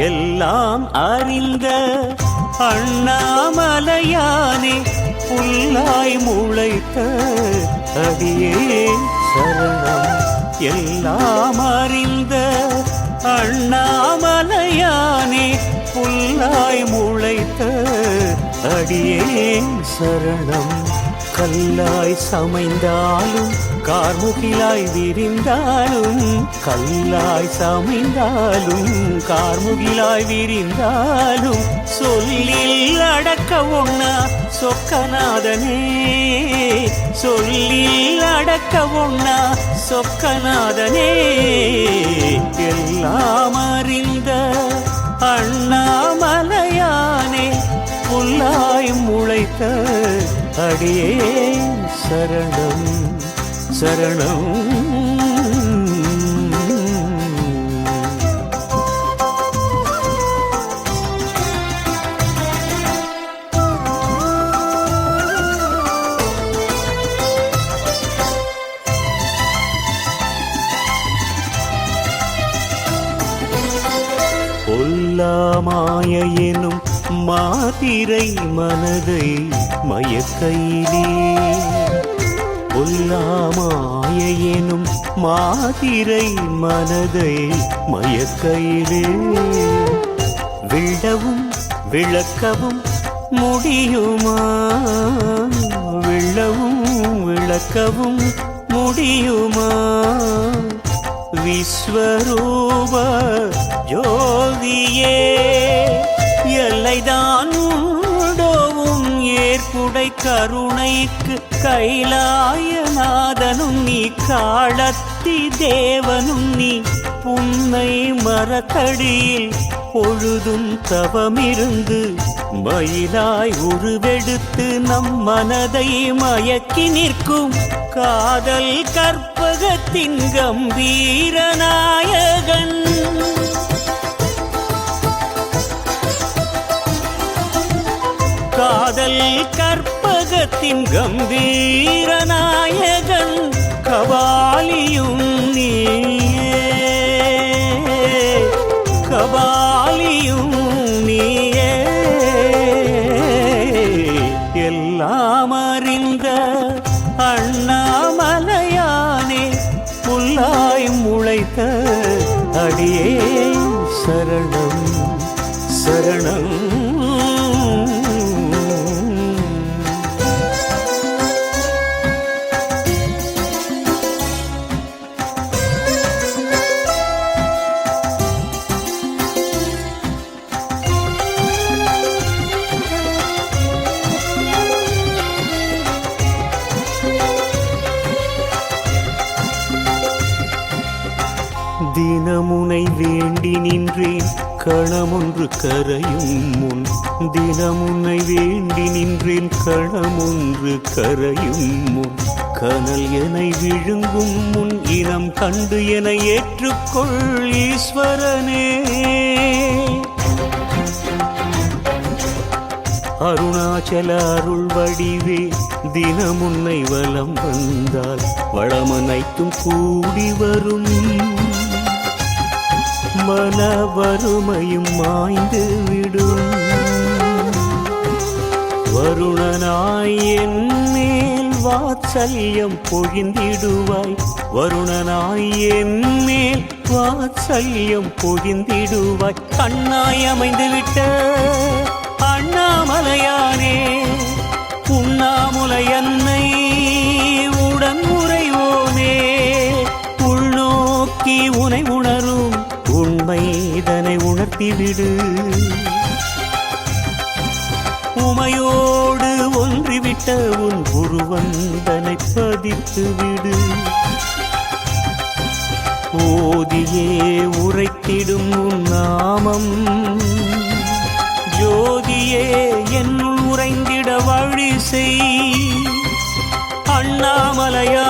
எல்லாம் அறிந்த அண்ணாமலையானே புல்லாய் முளைத்த அடியே சரணம். எல்லாம் அறிந்த அண்ணாமலையானே புல்லாய் முளைத்த அடியே சரணம். கல்லாய் சமைந்தாலும் கார்முகிலாய் விரிந்தாலும், கல்லாய் சமைந்தாலும் கார்முகிலாய் விரிந்தாலும், சொல்லில் அடக்க ஒண்ணா சொக்கநாதனே, சொல்லில் அடக்க ஒண்ணா சொக்கநாதனே. எல்லாம் அறிந்த அண்ணாமலையானே புல்லாய் முளைத்த அடியே சரணம் சரணம். பொல்லாமாய எனும் மாதிரை மனதை மயக்கையிலே, பொல்லாமாய எனும் மாதிரை மனதை மயக்கையிலே, விழவும் விளக்கவும் முடியுமா, விழவும் விளக்கவும் முடியுமா. விஸ்வரூப ஜோதியே எல்லைதான் உண்டோவும் ஏற்புடை கருணைக்கு கைலாயநாதனும் நீ, காளத்தி தேவனும் நீ, புன்னை மரத்தடியில் பொழுதும் தவமிருந்து மயிலாய் உருவெடுத்து நம் மனதை மயக்கி நிற்கும் காதல் கற்பகத்தின் கம்பீர நாயகன். காதல் கற்பகத்தின் கம்பீர நாயகன் கபாலியும் நீயே, கபாலியும் நீயே. எல்லாம் அறிந்த அண்ணாமலையானே புல்லாய் முளைத்த அடியே சரணம் சரணம். தினமுனை வேண்டி நின்றேன் கணமொன்று கரையும் முன், தினமுனை வேண்டி நின்றேன் கணமொன்று கரையும் முன், கனல் என விழுங்கும் முன் இனம் கண்டு என ஏற்றுக்கொள் ஈஸ்வரனே. அருணாச்சல அருள் வடிவே தினமுன்னை வலம் வந்தால் வளமனைத்தும் கூடி வரும், மன வறுமையும் மாய்ந்து விடும். வருணனாய் என் மேல் வாத்சல்யம் பொழிந்திடுவாய், வருணனாய் என் மேல் வாத்சல்யம் பொழிந்திடுவாய். கண்ணாய் அமைந்துவிட்ட அண்ணாமலையானே உண்ணாமுலை அன்னை உடன் உறைவோனே, உள்நோக்கி உனை உணரும் உண்மைதனை உணர்த்திவிடு. உமையோடு ஒன்றிவிட்ட உன் உருவந்தனை பதித்து விடு. ஓதியே உரைத்திடும் உன் நாமம் ஜோதியே என்னுள் உறைந்திட வழி செய். அண்ணாமலையா